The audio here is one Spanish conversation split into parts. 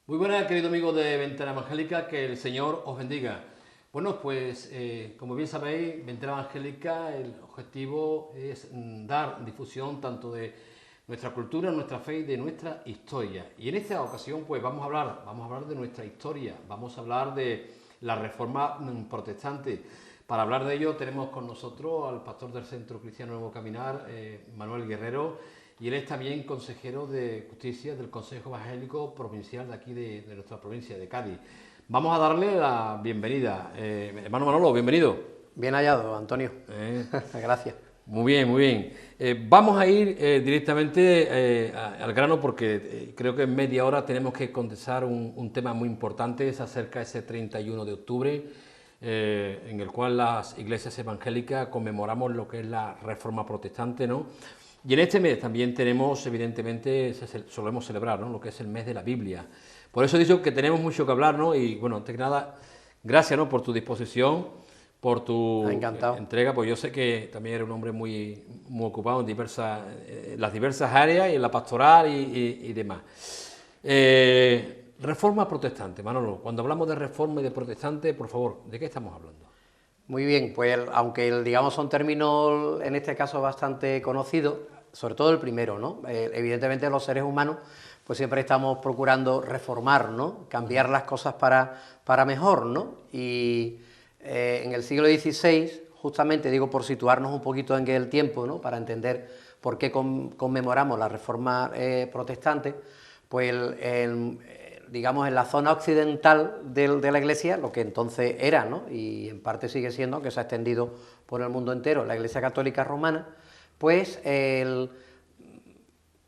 Muy buenas, querido amigo de Ventana Evangélica, que el Señor os bendiga. Bueno, pues como bien sabéis, Ventana Evangélica, el objetivo es dar difusión tanto de nuestra cultura, nuestra fe y de nuestra historia. Y en esta ocasión pues vamos a hablar de nuestra historia, vamos a hablar de la Reforma protestante. Para hablar de ello tenemos con nosotros al pastor del Centro Cristiano Nuevo Caminar, Manuel Guerrero, y él es también consejero de Justicia del Consejo Evangélico Provincial de aquí de nuestra provincia de Cádiz. Vamos a darle la bienvenida. Hermano Manolo, bienvenido. Bien hallado, Antonio. Gracias. Muy bien, muy bien. Vamos a ir directamente al grano porque creo que en media hora tenemos que contestar un tema muy importante. Es acerca de ese 31 de octubre, en el cual las iglesias evangélicas conmemoramos lo que es la Reforma Protestante, ¿no? Y en este mes también tenemos, evidentemente, solemos celebrar, ¿no?, lo que es el mes de la Biblia. Por eso he dicho que tenemos mucho que hablar, ¿no? Y bueno, antes que nada, gracias, ¿no?, por tu disposición, por tu entrega, pues yo sé que también eres un hombre muy ocupado en las diversas áreas y en la pastoral y demás. Reforma protestante, Manolo. Cuando hablamos de reforma y de protestante, por favor, ¿de qué estamos hablando? Muy bien, pues aunque digamos son términos en este caso bastante conocidos, sobre todo el primero, ¿no? Evidentemente los seres humanos pues siempre estamos procurando reformar, ¿no?, cambiar las cosas para mejor, ¿no? Y en el siglo XVI, justamente digo por situarnos un poquito en el tiempo, ¿no?, para entender por qué conmemoramos la Reforma protestante, pues digamos en la zona occidental de la Iglesia, lo que entonces era, ¿no?, y en parte sigue siendo, que se ha extendido por el mundo entero, la Iglesia Católica Romana, pues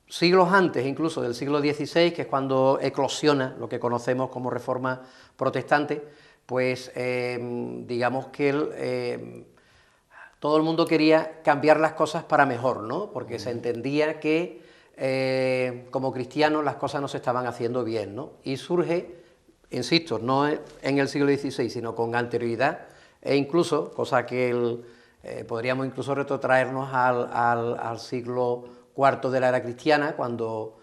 siglos antes incluso del siglo XVI, que es cuando eclosiona lo que conocemos como Reforma protestante, pues digamos que todo el mundo quería cambiar las cosas para mejor, ¿no?, porque se entendía que como cristianos las cosas no se estaban haciendo bien, ¿no? Y surge, insisto, no en el siglo XVI, sino con anterioridad, e incluso, cosa que podríamos incluso retrotraernos al siglo IV de la era cristiana, cuando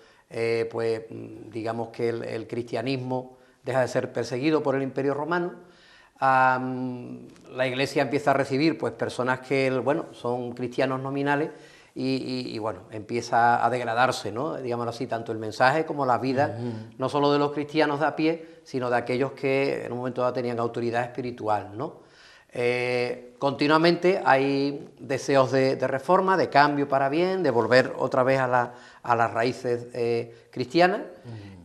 pues digamos que el cristianismo deja de ser perseguido por el Imperio Romano. La Iglesia empieza a recibir pues personas que bueno, son cristianos nominales, y bueno, empieza a degradarse, ¿no?, digámoslo así, tanto el mensaje como la vida, no solo de los cristianos de a pie, sino de aquellos que en un momento dado tenían autoridad espiritual, ¿no? Continuamente hay deseos de reforma, de cambio para bien, de volver otra vez a las raíces cristianas,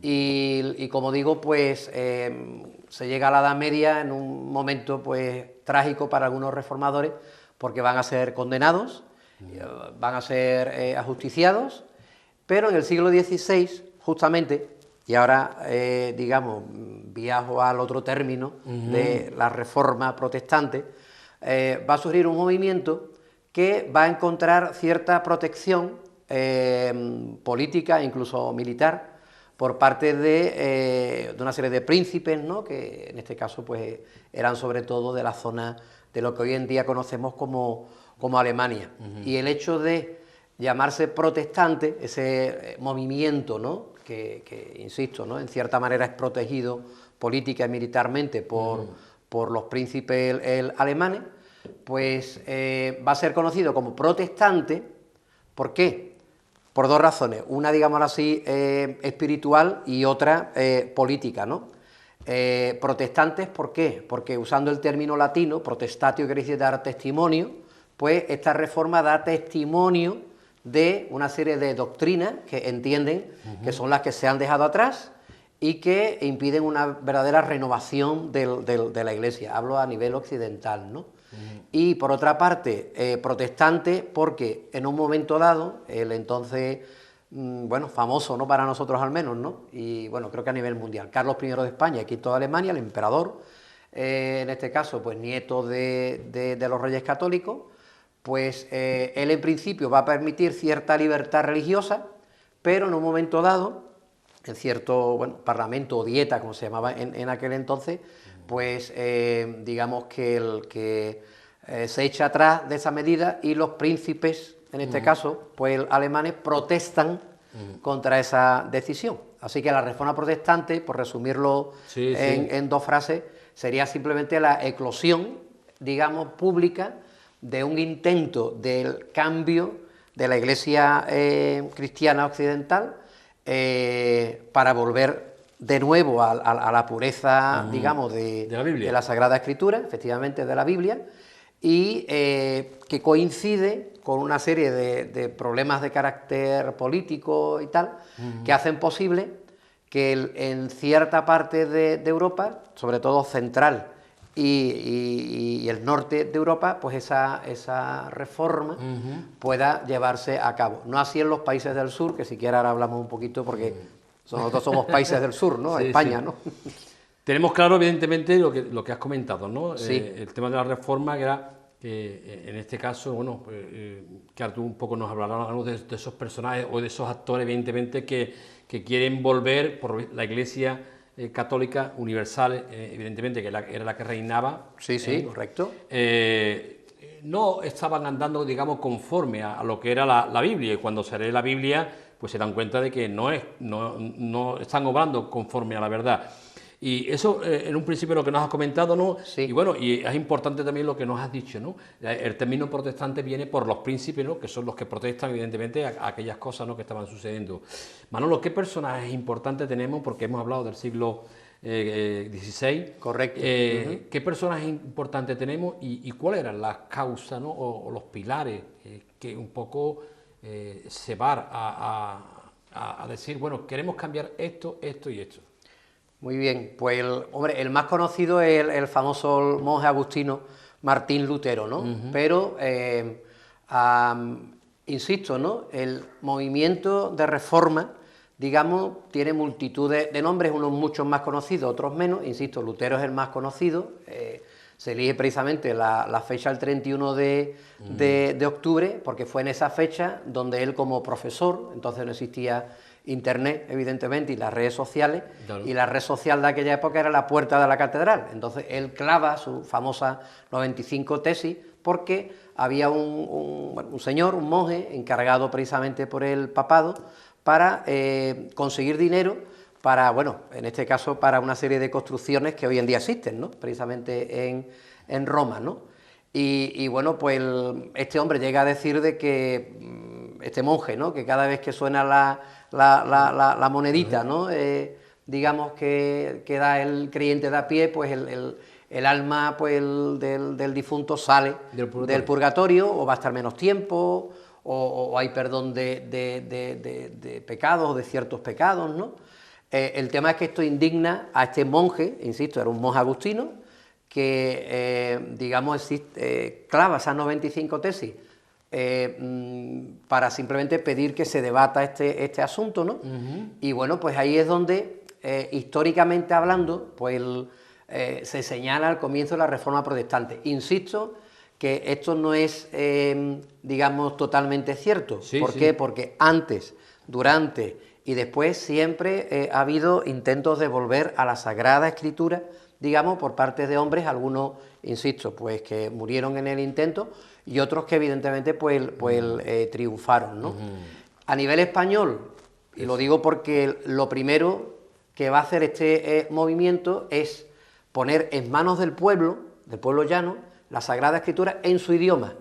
y como digo, pues se llega a la Edad Media en un momento pues trágico para algunos reformadores, porque van a ser condenados, van a ser ajusticiados, pero en el siglo XVI, justamente, y ahora, digamos, viajo al otro término de la Reforma protestante, va a surgir un movimiento que va a encontrar cierta protección política, incluso militar, por parte de una serie de príncipes, ¿no?, que en este caso pues eran sobre todo de la zona de lo que hoy en día conocemos como Alemania. Y el hecho de llamarse protestante, ese movimiento, ¿no?, que insisto, ¿no?, en cierta manera es protegido política y militarmente por los príncipes alemanes, pues va a ser conocido como protestante. ¿Por qué? Por dos razones, una, digámoslo así, espiritual, y otra política, ¿no? Protestantes, ¿por qué? Porque usando el término latino, protestatio quiere decir dar testimonio, pues esta reforma da testimonio de una serie de doctrinas que entienden que son las que se han dejado atrás y que impiden una verdadera renovación de la Iglesia. Hablo a nivel occidental, ¿no? Y por otra parte, protestante, porque en un momento dado, el entonces, bueno, famoso, ¿no?, para nosotros al menos, ¿no?, y bueno, creo que a nivel mundial, Carlos I de España, quinto de Alemania, el emperador, en este caso, pues nieto de los reyes católicos, pues él en principio va a permitir cierta libertad religiosa, pero en un momento dado, en cierto, bueno, parlamento o dieta, como se llamaba en aquel entonces, pues digamos que se echa atrás de esa medida y los príncipes, en este caso, pues alemanes, protestan contra esa decisión. Así que la reforma protestante, por resumirlo en dos frases, sería simplemente la eclosión, digamos, pública de un intento del cambio de la Iglesia cristiana occidental para volver de nuevo a la pureza, digamos, de la Sagrada Escritura, efectivamente de la Biblia, y que coincide con una serie de problemas de carácter político y tal, que hacen posible que en cierta parte de Europa, sobre todo central y el norte de Europa, pues esa reforma pueda llevarse a cabo. No así en los países del sur, que siquiera ahora hablamos un poquito porque nosotros somos países del sur, ¿no? España, ¿no? Tenemos claro, evidentemente, lo que has comentado, ¿no? Sí. El tema de la reforma, que era, en este caso, bueno, que tú un poco nos hablarás de esos personajes o de esos actores, evidentemente, que quieren volver por la Iglesia católica universal, evidentemente, que era la que reinaba. Sí, correcto. No estaban andando, digamos, conforme a lo que era la Biblia, y cuando se lee la Biblia, pues se dan cuenta de que no están obrando conforme a la verdad. Y eso, en un principio, lo que nos has comentado, ¿no? Sí. Y bueno, y es importante también lo que nos has dicho, ¿no? El término protestante viene por los príncipes, ¿no?, que son los que protestan, evidentemente, a aquellas cosas, ¿no?, que estaban sucediendo. Manolo, ¿qué personajes importantes tenemos? Porque hemos hablado del siglo XVI. Correcto. ¿Qué personajes importantes tenemos y cuáles eran las causas, ¿no?, o los pilares que un poco se van a decir, bueno, queremos cambiar esto, esto y esto? Muy bien, pues el más conocido es el famoso monje agustino Martín Lutero, ¿no? Pero, insisto, ¿no?, el movimiento de reforma, digamos, tiene multitud de nombres, unos muchos más conocidos, otros menos. Insisto, Lutero es el más conocido, se elige precisamente la fecha el 31 de octubre, porque fue en esa fecha donde él, como profesor, entonces no existía Internet, evidentemente, y las redes sociales, claro, y la red social de aquella época era la puerta de la catedral. Entonces él clava su famosa 95 tesis, porque había un señor, un monje, encargado precisamente por el papado para conseguir dinero para, bueno, en este caso, para una serie de construcciones que hoy en día existen, ¿no?, precisamente en Roma, ¿no? Y bueno, pues este hombre llega a decir de que, este monje, ¿no?, que cada vez que suena la monedita, ¿no?, digamos que da el creyente de a pie, pues el alma, pues del difunto sale del purgatorio, o va a estar menos tiempo, o hay perdón de pecados, o de ciertos pecados, ¿no? El tema es que esto indigna a este monje, insisto, era un monje agustino, que, digamos, clava esas 95 tesis para simplemente pedir que se debata este asunto, ¿no? Y bueno, pues ahí es donde, históricamente hablando, pues se señala el comienzo de la Reforma Protestante. Insisto que esto no es, digamos, totalmente cierto. ¿Por qué? Porque antes, durante y después siempre ha habido intentos de volver a la Sagrada Escritura, digamos, por parte de hombres, algunos, insisto, pues que murieron en el intento, y otros que evidentemente pues triunfaron, ¿no? A nivel español, y lo digo porque lo primero que va a hacer este movimiento es poner en manos del pueblo llano, la Sagrada Escritura en su idioma.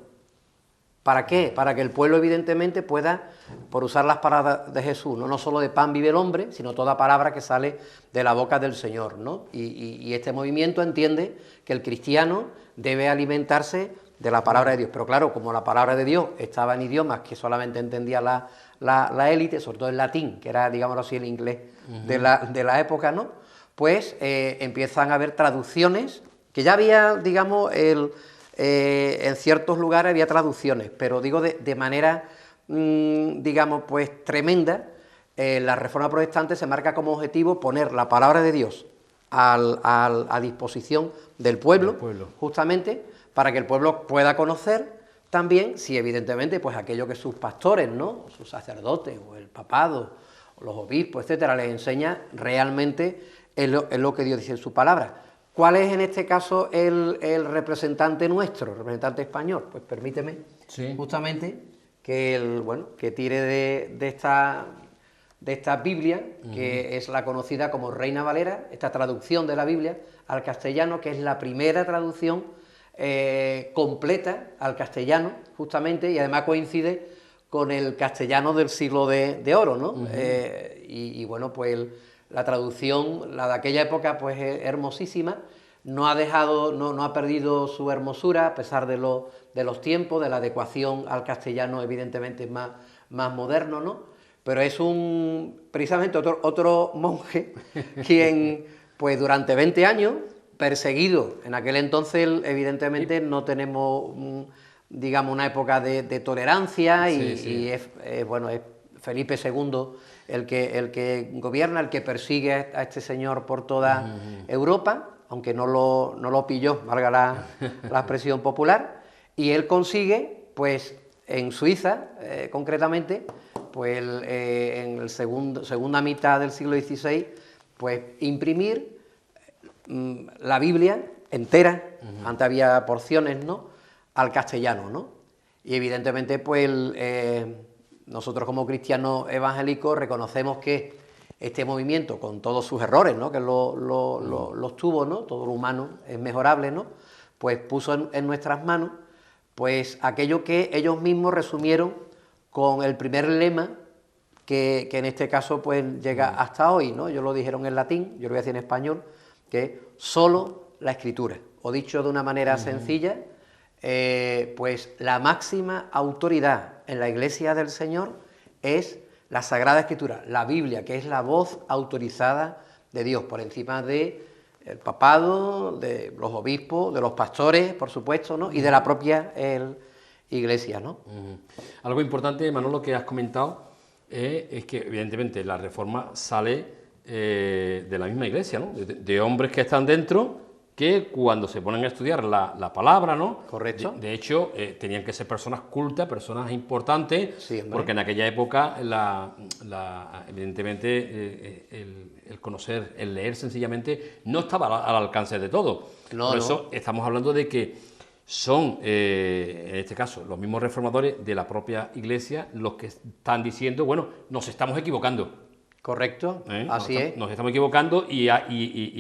¿Para qué? Para que el pueblo evidentemente pueda, por usar las palabras de Jesús, no solo de pan vive el hombre, sino toda palabra que sale de la boca del Señor, ¿no? Y este movimiento entiende que el cristiano debe alimentarse de la palabra de Dios. Pero claro, como la palabra de Dios estaba en idiomas que solamente entendía la élite, sobre todo el latín, que era, digámoslo así, el inglés de la época, ¿no?, pues empiezan a haber traducciones, que ya había, digamos, en ciertos lugares había traducciones, pero digo de manera, digamos, pues tremenda. La Reforma Protestante se marca como objetivo poner la palabra de Dios a disposición del pueblo, justamente para que el pueblo pueda conocer también, si evidentemente, pues aquello que sus pastores, ¿no?, sus sacerdotes, o el papado, o los obispos, etcétera, les enseña realmente es lo que Dios dice en su palabra. ¿Cuál es en este caso el representante nuestro, el representante español? Pues permíteme, justamente, que tire de esta Biblia, que es la conocida como Reina Valera, esta traducción de la Biblia al castellano, que es la primera traducción completa al castellano, justamente, y además coincide con el castellano del siglo de oro, ¿no? Y bueno, pues la traducción, la de aquella época, pues es hermosísima, no ha perdido su hermosura, a pesar de los tiempos, de la adecuación al castellano, evidentemente es más moderno, ¿no? Pero es precisamente otro monje quien, pues durante 20 años, perseguido. En aquel entonces, evidentemente, no tenemos, digamos, una época de tolerancia, y es Felipe II el que gobierna, el que persigue a este señor por toda Europa, aunque no lo pilló, valga la expresión popular, y él consigue, pues, en Suiza, concretamente, pues en la segunda mitad del siglo XVI, pues imprimir la Biblia entera, antes había porciones, ¿no?, al castellano, ¿no? Y evidentemente, pues nosotros como cristianos evangélicos reconocemos que este movimiento, con todos sus errores, ¿no?, que los tuvo, ¿no?, todo lo humano es mejorable, ¿no?, pues puso en nuestras manos, pues aquello que ellos mismos resumieron con el primer lema que en este caso pues llega hasta hoy, ¿no? Ellos lo dijeron en latín, yo lo voy a decir en español, que solo la Escritura, o dicho de una manera sencilla, pues la máxima autoridad en la Iglesia del Señor es la Sagrada Escritura, la Biblia, que es la voz autorizada de Dios, por encima de el papado, de los obispos, de los pastores, por supuesto, ¿no?, y de la propia Iglesia, ¿no? Algo importante, Manolo, que has comentado, es que evidentemente la Reforma sale de la misma Iglesia, ¿no?, de hombres que están dentro, que cuando se ponen a estudiar la palabra, ¿no? Correcto. De hecho, tenían que ser personas cultas, personas importantes, sí, porque en aquella época, evidentemente, el conocer, el leer sencillamente, no estaba al alcance de todo. Por eso estamos hablando de que son, en este caso, los mismos reformadores de la propia Iglesia los que están diciendo, bueno, nos estamos equivocando. Correcto, así es. Nos estamos equivocando y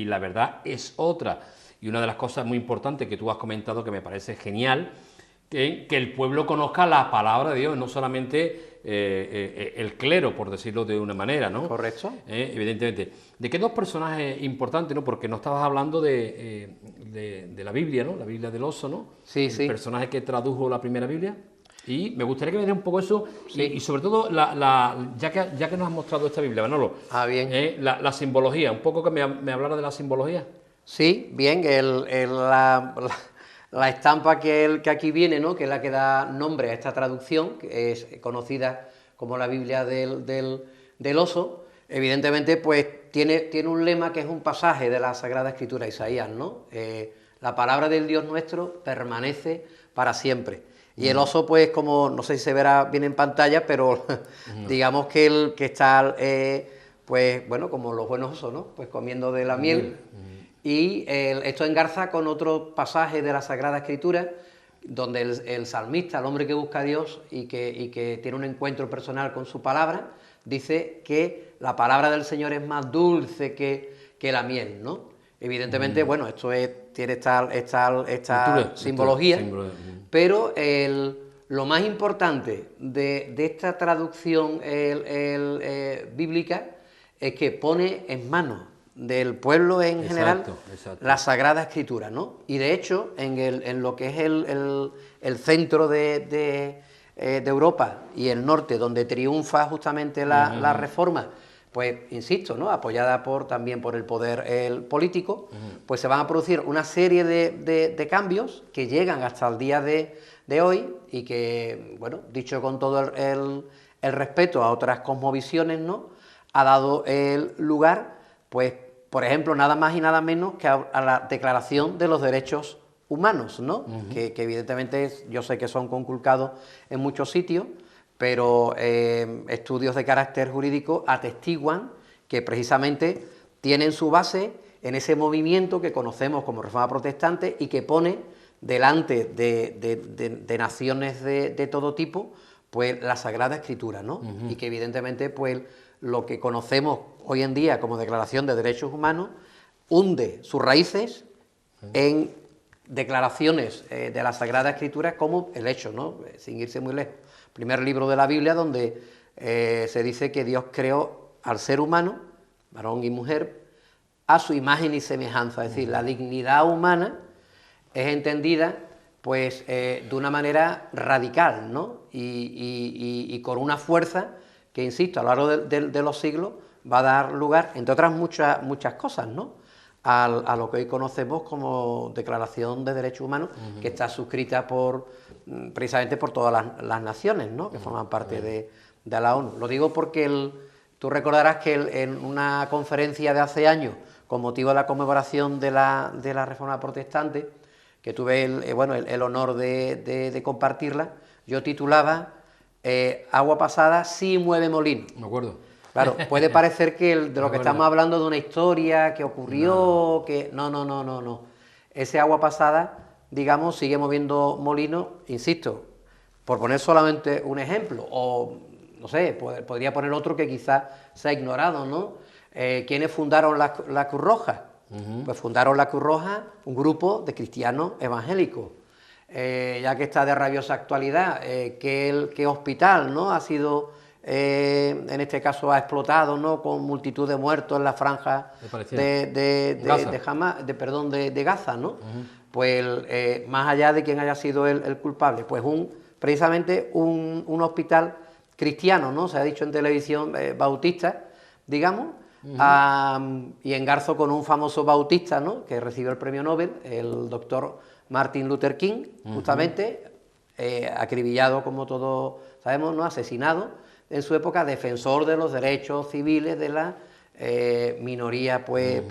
la verdad es otra. Y una de las cosas muy importantes que tú has comentado, que me parece genial, que el pueblo conozca la palabra de Dios, no solamente el clero, por decirlo de una manera, ¿no? Correcto. Evidentemente. ¿De qué dos personajes importantes, no? Porque no estabas hablando de la Biblia, ¿no? La Biblia del oso, ¿no? Sí, el personaje que tradujo la primera Biblia. Y me gustaría que me diera un poco eso, y sobre todo, ya que nos has mostrado esta Biblia, Manolo, bien. La simbología, un poco que me hablara de la simbología. Sí, bien, la estampa que aquí viene, ¿no?, que es la que da nombre a esta traducción, que es conocida como la Biblia del oso, evidentemente pues tiene un lema que es un pasaje de la Sagrada Escritura, Isaías, ¿no? La palabra del Dios nuestro permanece para siempre. Y el oso, pues, como no sé si se verá bien en pantalla, pero digamos que está, pues, bueno, como los buenos osos, ¿no?, pues comiendo de la miel. Y esto engarza con otro pasaje de la Sagrada Escritura, donde el salmista, el hombre que busca a Dios y que tiene un encuentro personal con su palabra, dice que la palabra del Señor es más dulce que la miel, ¿no? Evidentemente, bueno, esto tiene esta simbología, pero lo más importante de esta traducción bíblica es que pone en manos del pueblo en general la Sagrada Escritura, ¿no? Y de hecho, en lo que es el centro de Europa y el norte, donde triunfa justamente la Reforma, pues insisto, ¿no?, apoyada también por el poder político, pues se van a producir una serie de cambios que llegan hasta el día de hoy y que, bueno, dicho con todo el respeto a otras cosmovisiones, ¿no?, ha dado el lugar, pues, por ejemplo, nada más y nada menos que a la Declaración de los Derechos Humanos, ¿no?, que evidentemente yo sé que son conculcados en muchos sitios, pero estudios de carácter jurídico atestiguan que precisamente tienen su base en ese movimiento que conocemos como Reforma Protestante y que pone delante de naciones de todo tipo, pues la Sagrada Escritura, ¿no? Y que evidentemente, pues lo que conocemos hoy en día como Declaración de Derechos Humanos hunde sus raíces en declaraciones de la Sagrada Escritura como el hecho, ¿no?, sin irse muy lejos. Primer libro de la Biblia donde se dice que Dios creó al ser humano, varón y mujer, a su imagen y semejanza, es decir, la dignidad humana es entendida pues de una manera radical, ¿no?, y con una fuerza que, insisto, a lo largo de los siglos va a dar lugar, entre otras muchas cosas, ¿no?, a lo que hoy conocemos como Declaración de Derechos Humanos, que está suscrita precisamente por todas las naciones, ¿no?, que forman parte de la ONU. Lo digo porque tú recordarás que en una conferencia de hace años, con motivo de la conmemoración de la Reforma Protestante, que tuve el honor de compartirla, yo titulaba Agua pasada sí mueve molino. Me acuerdo. Claro, puede parecer que de lo que estamos hablando de una historia que ocurrió, que no. Ese agua pasada, digamos, sigue moviendo molinos, insisto, por poner solamente un ejemplo, o no sé, podría poner otro que quizás se ha ignorado, ¿no? ¿Quiénes fundaron la Cruz Roja? Pues fundaron la Cruz Roja un grupo de cristianos evangélicos. Ya que está de rabiosa actualidad, ¿qué hospital, ¿no?, ha sido... en este caso ha explotado, ¿no?, con multitud de muertos en la franja de Gaza, ¿no? Pues más allá de quién haya sido el culpable, pues precisamente un hospital cristiano, ¿no?, se ha dicho en televisión, bautista, digamos, y engarzo con un famoso bautista, ¿no?, que recibió el premio Nobel, el doctor Martin Luther King, justamente, acribillado, como todos sabemos, ¿no?, asesinado en su época, defensor de los derechos civiles de la minoría pues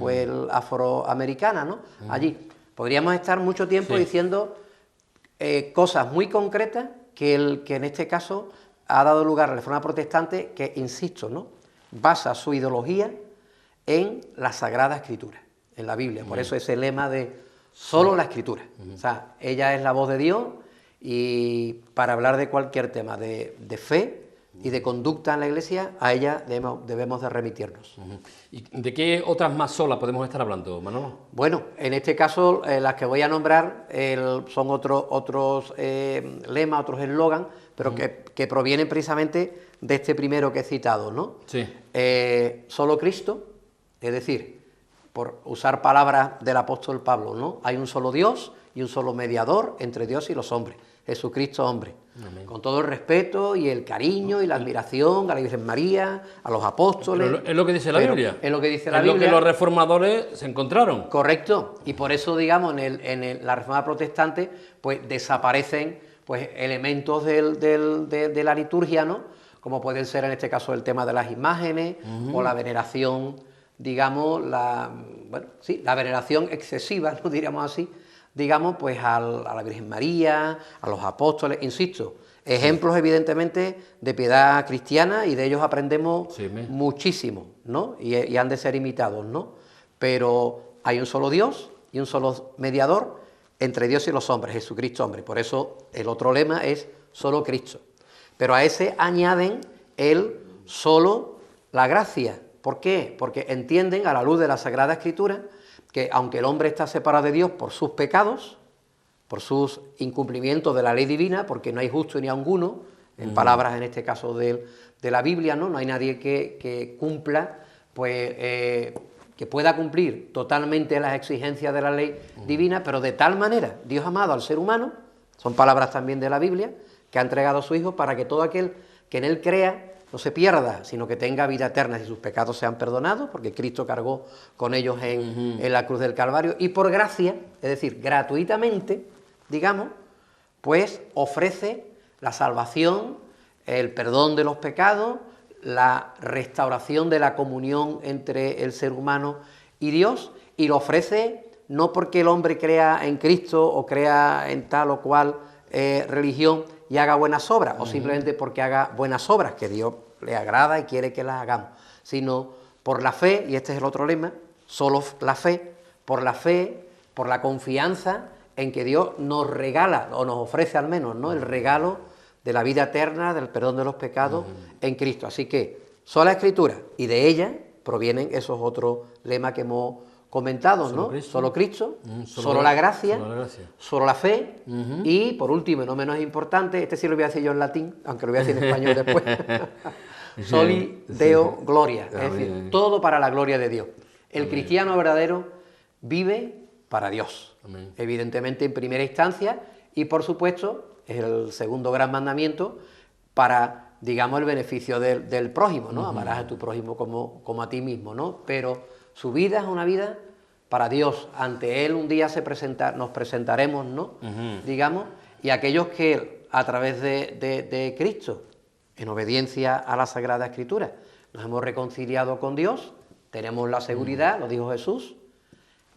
afroamericana, ¿no? Allí podríamos estar mucho tiempo diciendo cosas muy concretas que en este caso ha dado lugar a la Reforma Protestante, que, insisto, ¿no?, basa su ideología en la Sagrada Escritura, en la Biblia. Por eso ese lema de solo la Escritura. O sea, ella es la voz de Dios, y para hablar de cualquier tema de fe y de conducta en la Iglesia, a ella debemos de remitirnos. ¿Y de qué otras más solas podemos estar hablando, Manolo? Bueno, en este caso las que voy a nombrar son otros lemas, otros eslogan, pero que provienen precisamente de este primero que he citado, ¿no? Sí. Solo Cristo, es decir, por usar palabras del apóstol Pablo, ¿no?, hay un solo Dios y un solo mediador entre Dios y los hombres, Jesucristo hombre. Amén. Con todo el respeto y el cariño y la admiración a la Virgen María, a los apóstoles. Pero es lo que dice la Biblia. Es lo que dice la Biblia. Es lo que los reformadores se encontraron. Correcto. Y por eso, digamos, en la Reforma Protestante, pues desaparecen pues elementos de la liturgia, ¿no?, como pueden ser en este caso el tema de las imágenes o la veneración, digamos, la veneración excesiva, ¿no?, diríamos así, digamos, pues a la Virgen María, a los apóstoles, insisto, ejemplos evidentemente de piedad cristiana, y de ellos aprendemos muchísimo, ¿no?, y han de ser imitados, ¿no? Pero hay un solo Dios y un solo mediador entre Dios y los hombres, Jesucristo hombre. Por eso el otro lema es solo Cristo. Pero a ese añaden solo la gracia. ¿Por qué? Porque entienden, a la luz de la Sagrada Escritura, que aunque el hombre está separado de Dios por sus pecados, por sus incumplimientos de la ley divina, porque no hay justo ni alguno, en palabras en este caso de la Biblia, no hay nadie que cumpla, pues que pueda cumplir totalmente las exigencias de la ley divina, pero de tal manera Dios ha amado al ser humano, son palabras también de la Biblia, que ha entregado a su Hijo para que todo aquel que en él crea no se pierda, sino que tenga vida eterna si sus pecados sean perdonados, porque Cristo cargó con ellos en la cruz del Calvario, y por gracia, es decir, gratuitamente, digamos, pues ofrece la salvación, el perdón de los pecados, la restauración de la comunión entre el ser humano y Dios, y lo ofrece no porque el hombre crea en Cristo o crea en tal o cual religión y haga buenas obras, o simplemente porque haga buenas obras, que Dios le agrada y quiere que las hagamos, sino por la fe, y este es el otro lema, solo la fe, por la confianza en que Dios nos regala, o nos ofrece al menos, ¿no?, el regalo de la vida eterna, del perdón de los pecados en Cristo. Así que sola Escritura, y de ella provienen esos otros lemas que hemos comentado, ¿no? Solo Cristo, solo la gracia, solo la fe, y por último, y no menos importante, este sí lo voy a decir yo en latín, aunque lo voy a decir en español después, soli Deo gloria, es decir, todo para la gloria de Dios. El cristiano verdadero vive para Dios, evidentemente en primera instancia, y por supuesto es el segundo gran mandamiento para, digamos, el beneficio del prójimo, ¿no? Amarás a tu prójimo como a ti mismo, ¿no? Pero su vida es una vida para Dios. Ante Él un día nos presentaremos, ¿no? Digamos, y aquellos que a través de Cristo, en obediencia a la Sagrada Escritura, nos hemos reconciliado con Dios, tenemos la seguridad, lo dijo Jesús,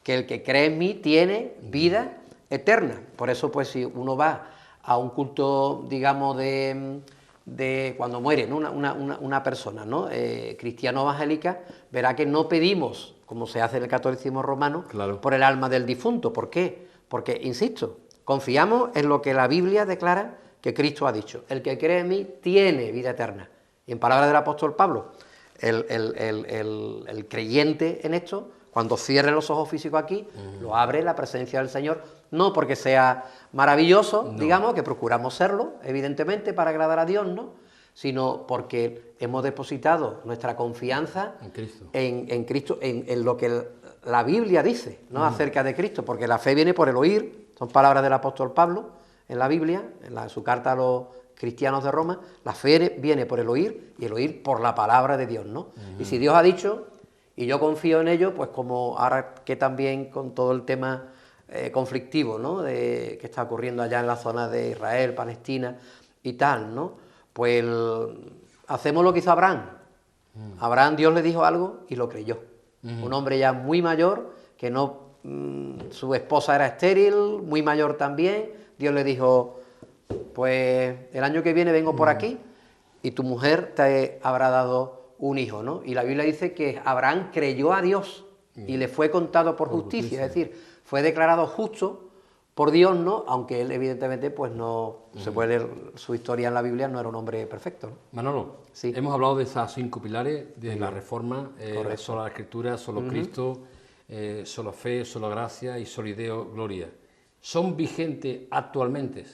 que el que cree en mí tiene vida eterna. Por eso, pues, si uno va a un culto, digamos, de cuando muere, ¿no?, una persona, ¿no?, cristiano evangélica, verá que no pedimos, como se hace en el catolicismo romano, por el alma del difunto. ¿Por qué? Porque, insisto, confiamos en lo que la Biblia declara que Cristo ha dicho. El que cree en mí tiene vida eterna. Y en palabras del apóstol Pablo, el creyente en esto, cuando cierre los ojos físicos aquí, lo abre en la presencia del Señor, no porque sea maravilloso, digamos, que procuramos serlo, evidentemente, para agradar a Dios, ¿no?, sino porque hemos depositado nuestra confianza en Cristo, en lo que la Biblia dice, ¿no?, acerca de Cristo, porque la fe viene por el oír, son palabras del apóstol Pablo en la Biblia, en su carta a los cristianos de Roma, la fe viene por el oír, y el oír por la palabra de Dios, ¿no? Y si Dios ha dicho, y yo confío en ello, pues como ahora que también con todo el tema conflictivo, ¿no?, que está ocurriendo allá en la zona de Israel, Palestina y tal, ¿no?, pues hacemos lo que hizo Abraham. Abraham, Dios le dijo algo y lo creyó. Un hombre ya muy mayor, que no, su esposa era estéril, muy mayor también. Dios le dijo, pues el año que viene vengo por aquí y tu mujer te habrá dado un hijo, ¿no? Y la Biblia dice que Abraham creyó a Dios y le fue contado por justicia, es decir, fue declarado justo por Dios, ¿no?, aunque él evidentemente pues no se puede leer su historia en la Biblia, no era un hombre perfecto, ¿no? Manolo, hemos hablado de esas 5 pilares de la Reforma, solo la Escritura, solo Cristo, solo fe, solo gracia y solo Deo gloria. ¿Son vigentes actualmente?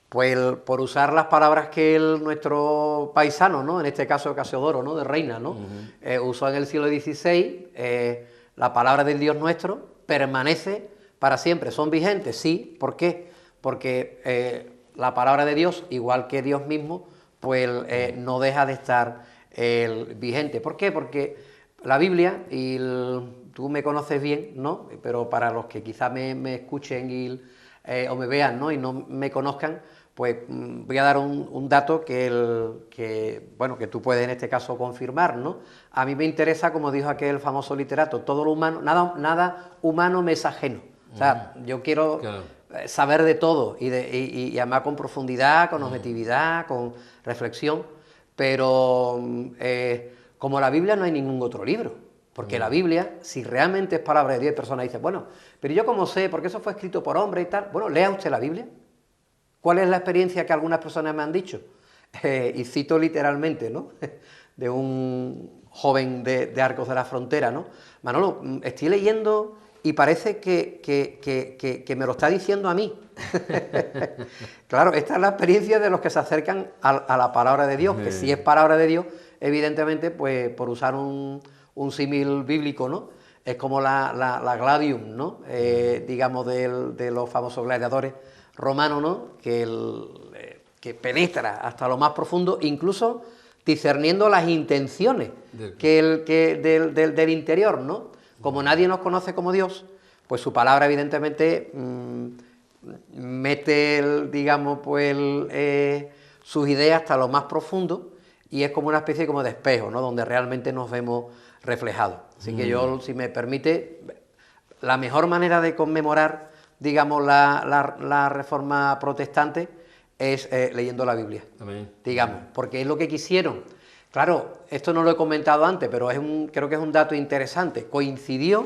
Pues por usar las palabras que nuestro paisano, ¿no?, en este caso Casiodoro, ¿no?, de Reina, ¿no?, usó en el siglo XVI, la palabra del Dios nuestro permanece para siempre. ¿Son vigentes? Sí. ¿Por qué? Porque la palabra de Dios, igual que Dios mismo, pues no deja de estar vigente. ¿Por qué? Porque la Biblia, y tú me conoces bien, ¿no?, pero para los que quizás me escuchen o me vean, ¿no?, y no me conozcan, pues voy a dar un dato que tú puedes en este caso confirmar, ¿no? A mí me interesa, como dijo aquel famoso literato, todo lo humano, nada humano me es ajeno. O sea, yo quiero saber de todo y además con profundidad, con objetividad, con reflexión, pero como la Biblia no hay ningún otro libro, porque la Biblia, si realmente es palabra de Dios, personas dicen, bueno, pero yo cómo sé, porque eso fue escrito por hombre y tal. Bueno, lea usted la Biblia. ¿Cuál es la experiencia que algunas personas me han dicho? Y cito literalmente, ¿no?, de un joven de Arcos de la Frontera, ¿no? Manolo, estoy leyendo y parece que me lo está diciendo a mí. Claro, esta es la experiencia de los que se acercan a la palabra de Dios, que si es palabra de Dios, evidentemente, pues por usar un símil bíblico, ¿no?, es como la gladium, ¿no?, digamos, de los famosos gladiadores romanos, ¿no?, que penetra hasta lo más profundo, incluso discerniendo las intenciones del interior, ¿no? Como nadie nos conoce como Dios, pues su palabra evidentemente mete, digamos, pues sus ideas hasta lo más profundo y es como una especie como de espejo, ¿no? Donde realmente nos vemos reflejados. Así que yo, si me permite, la mejor manera de conmemorar, digamos, la Reforma protestante es leyendo la Biblia. Amén. Digamos, porque es lo que quisieron. Claro, esto no lo he comentado antes, pero creo que es un dato interesante. Coincidió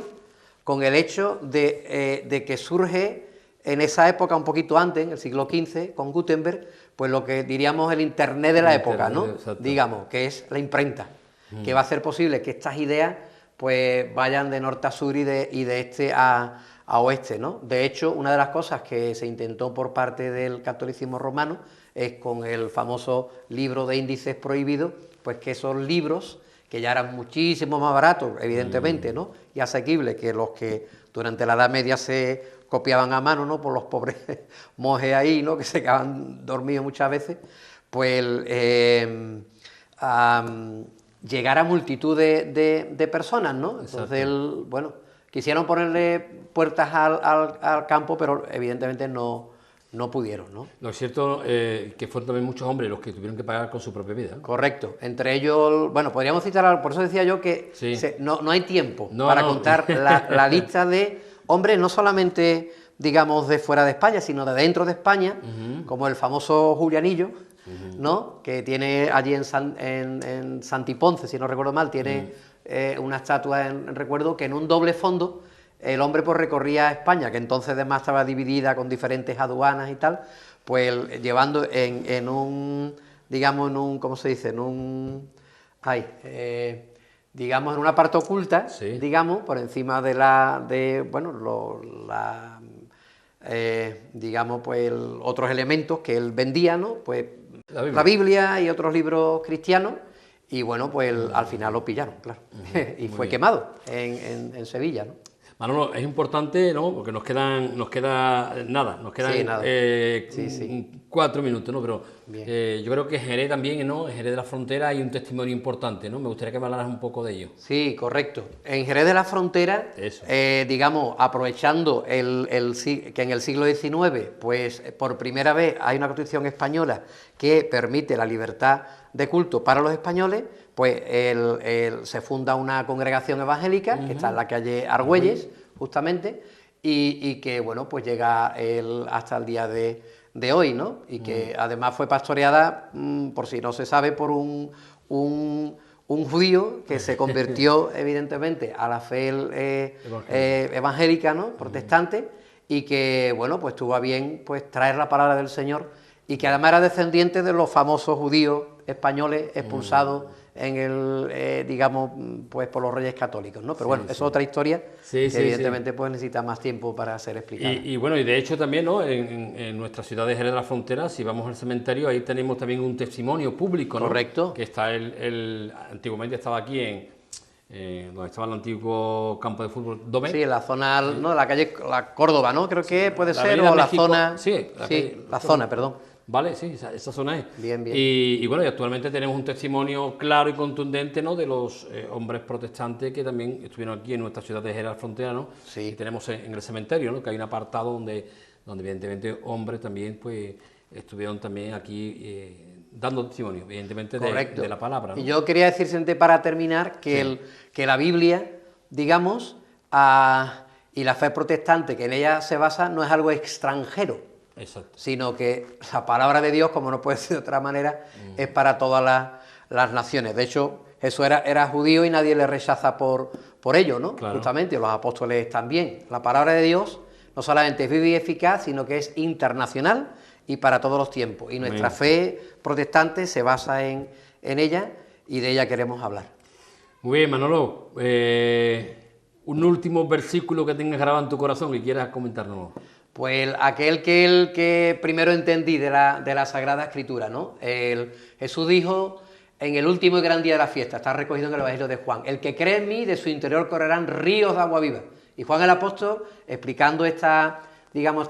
con el hecho de que surge en esa época, un poquito antes, en el siglo XV, con Gutenberg, pues lo que diríamos el Internet de la época, ¿no? Exacto. Digamos, que es la imprenta, que va a hacer posible que estas ideas pues vayan de norte a sur y de este a oeste, ¿no? De hecho, una de las cosas que se intentó por parte del catolicismo romano es con el famoso libro de índices prohibidos, pues que esos libros, que ya eran muchísimo más baratos, evidentemente, ¿no? Y asequibles que los que durante la Edad Media se copiaban a mano, ¿no? Por los pobres monjes ahí, ¿no? Que se quedaban dormidos muchas veces, pues llegar a multitud de personas, ¿no? Entonces, bueno, quisieron ponerle puertas al campo, pero evidentemente no pudieron, ¿no? Lo cierto que fueron también muchos hombres los que tuvieron que pagar con su propia vida. Correcto. Entre ellos, bueno, podríamos citar, por eso decía yo que sí. No hay tiempo para contar la lista de hombres, no solamente, digamos, de fuera de España, sino de dentro de España, como el famoso Julianillo, ¿no? Que tiene allí en Santiponce, si no recuerdo mal, tiene una estatua en recuerdo que en un doble fondo el hombre pues recorría España, que entonces además estaba dividida con diferentes aduanas y tal, pues llevando en un, digamos, en un, ¿cómo se dice? En un, digamos, en una parte oculta, sí. Digamos, por encima de digamos, pues otros elementos que él vendía, ¿no? Pues la Biblia y otros libros cristianos, y bueno, pues al final lo pillaron, claro, y fue quemado en Sevilla, ¿no? Manolo, es importante, ¿no? Porque nos quedan 4 minutos, ¿no? Pero yo creo que en Jerez también, ¿no? En Jerez de la Frontera hay un testimonio importante, ¿no? Me gustaría que me hablaras un poco de ello. Sí, correcto. En Jerez de la Frontera, digamos, aprovechando que en el siglo XIX, pues por primera vez hay una Constitución española que permite la libertad de culto para los españoles, pues se funda una congregación evangélica, que está en la calle Argüelles, justamente, y que, bueno, pues llega hasta el día de hoy, ¿no? Y que además fue pastoreada, por si no se sabe, por un judío que se convirtió, evidentemente, a la fe evangélica, ¿no? Protestante, y que, bueno, pues tuvo a bien pues traer la palabra del Señor, y que además era descendiente de los famosos judíos españoles expulsados digamos, pues por los reyes católicos, ¿no? Pero bueno, eso es otra historia que evidentemente pues necesita más tiempo para ser explicada. Y bueno, y de hecho también, ¿no? En nuestra ciudad de Jerez de la Frontera, si vamos al cementerio, ahí tenemos también un testimonio público, ¿no? Correcto. Que está antiguamente estaba aquí donde estaba el antiguo campo de fútbol Domé. Sí, en la zona, ¿no? La calle Córdoba, ¿no? Creo que puede ser, o la zona... Sí, la zona, perdón. Vale, sí, esa zona es. Bien, bien. Y bueno, y actualmente tenemos un testimonio claro y contundente, ¿no? De los hombres protestantes que también estuvieron aquí en nuestra ciudad de Jerez de la Frontera, ¿no? Sí. Y tenemos en el cementerio, ¿no? Que hay un apartado donde evidentemente hombres también, pues, estuvieron también aquí dando testimonio, evidentemente, de la palabra, ¿no? Y yo quería decir, Sente, para terminar, que la Biblia, digamos, y la fe protestante que en ella se basa, no es algo extranjero. Exacto. Sino que la palabra de Dios, como no puede ser de otra manera, es para todas las naciones. De hecho, Jesús era judío y nadie le rechaza por ello, ¿no? Claro. Justamente, los apóstoles también. La palabra de Dios no solamente es viva y eficaz, sino que es internacional y para todos los tiempos. Y nuestra fe protestante se basa en ella y de ella queremos hablar. Muy bien, Manolo. Un último versículo que tengas grabado en tu corazón que quieras comentarnos. Pues aquel que primero entendí de la Sagrada Escritura, ¿no? Jesús dijo en el último y gran día de la fiesta, está recogido en el Evangelio de Juan: el que cree en mí, de su interior correrán ríos de agua viva. Y Juan el apóstol, explicando esta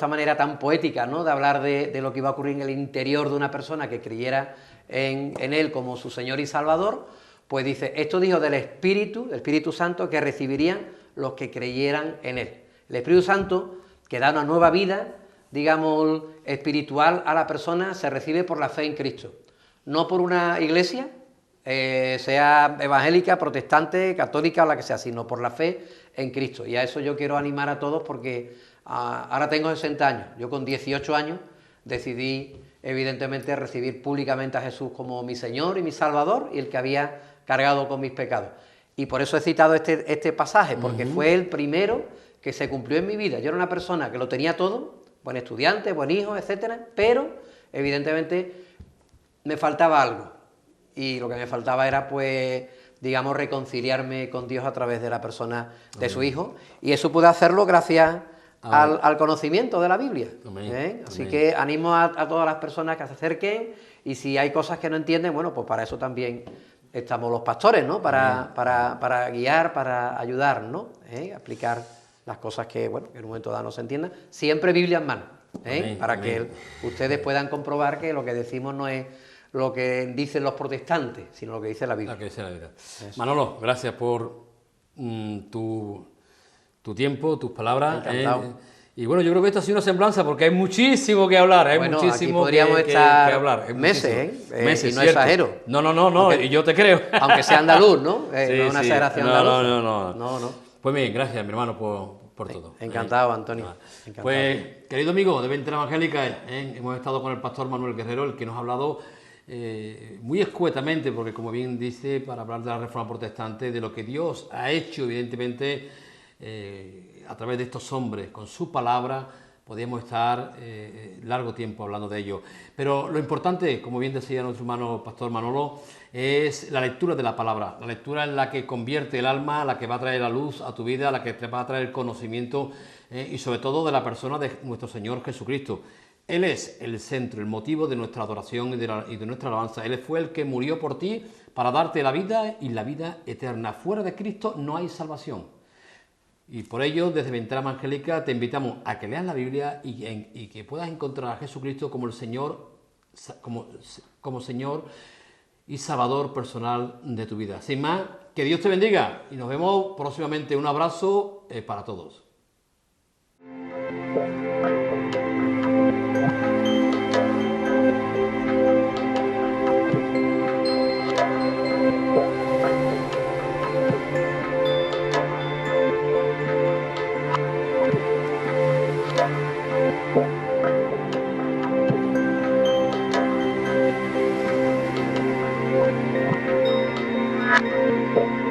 manera tan poética, ¿no? De hablar de lo que iba a ocurrir en el interior de una persona que creyera en Él como su Señor y Salvador, pues dice, esto dijo del Espíritu Santo, que recibirían los que creyeran en Él. El Espíritu Santo, que da una nueva vida, digamos, espiritual a la persona, se recibe por la fe en Cristo. No por una iglesia, sea evangélica, protestante, católica o la que sea, sino por la fe en Cristo. Y a eso yo quiero animar a todos porque ahora tengo 60 años. Yo con 18 años decidí, evidentemente, recibir públicamente a Jesús como mi Señor y mi Salvador y el que había cargado con mis pecados. Y por eso he citado este pasaje, porque fue el primero que se cumplió en mi vida. Yo era una persona que lo tenía todo, buen estudiante, buen hijo, etcétera, pero evidentemente me faltaba algo. Y lo que me faltaba era, pues, digamos, reconciliarme con Dios a través de la persona de su Hijo. Y eso pude hacerlo gracias al conocimiento de la Biblia. Así que animo a todas las personas que se acerquen, y si hay cosas que no entienden, bueno, pues para eso también estamos los pastores, ¿no? Para guiar, para ayudar, ¿no? A explicar las cosas que, bueno, que en un momento dado no se entiendan. Siempre Biblia en mano, para que ustedes puedan comprobar que lo que decimos no es lo que dicen los protestantes, sino lo que dice la Biblia. Lo que dice la Biblia. Manolo, gracias por tu tiempo, tus palabras. Y bueno, yo creo que esto ha sido una semblanza porque hay muchísimo que hablar, bueno, muchísimo aquí podríamos que estar hablar. Meses, meses, y no cierto. exagero. No, y yo te creo. Aunque sea andaluz, ¿no? Sí, no es una exageración andaluza. No. Pues bien, gracias, mi hermano, por todo. Encantado, Antonio. Encantado. Pues, querido amigo de Ventana Evangélica, hemos estado con el pastor Manuel Guerrero, el que nos ha hablado muy escuetamente, porque como bien dice, para hablar de la Reforma Protestante, de lo que Dios ha hecho, evidentemente, a través de estos hombres, con su palabra, podríamos estar largo tiempo hablando de ello. Pero lo importante, como bien decía nuestro hermano pastor Manolo, es la lectura de la palabra, la lectura en la que convierte el alma, la que va a traer la luz a tu vida, la que te va a traer el conocimiento y sobre todo de la persona de nuestro Señor Jesucristo. Él es el centro, el motivo de nuestra adoración y de nuestra alabanza. Él fue el que murió por ti para darte la vida y la vida eterna. Fuera de Cristo no hay salvación. Y por ello, desde Ventana Evangélica te invitamos a que leas la Biblia y que puedas encontrar a Jesucristo como el Señor, como Señor y Salvador personal de tu vida. Sin más, que Dios te bendiga y nos vemos próximamente. Un abrazo para todos. Thank you.